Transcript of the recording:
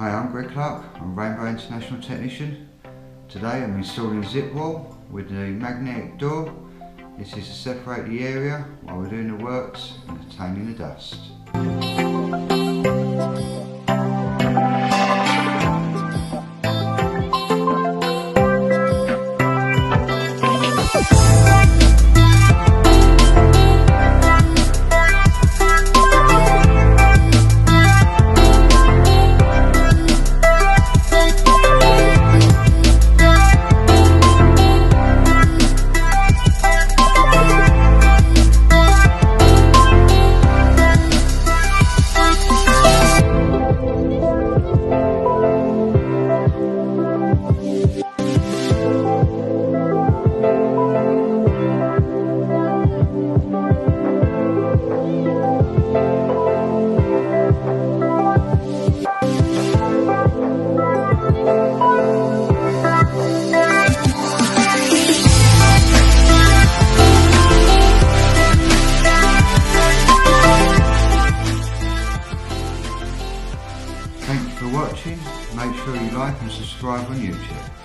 Hi, I'm Greg Clark, I'm Rainbow International Technician. Today I'm installing ZipWall with the magnetic door. This is to separate the area while we're doing the works and containing the dust. Thank you for watching. Make sure you like and subscribe on YouTube.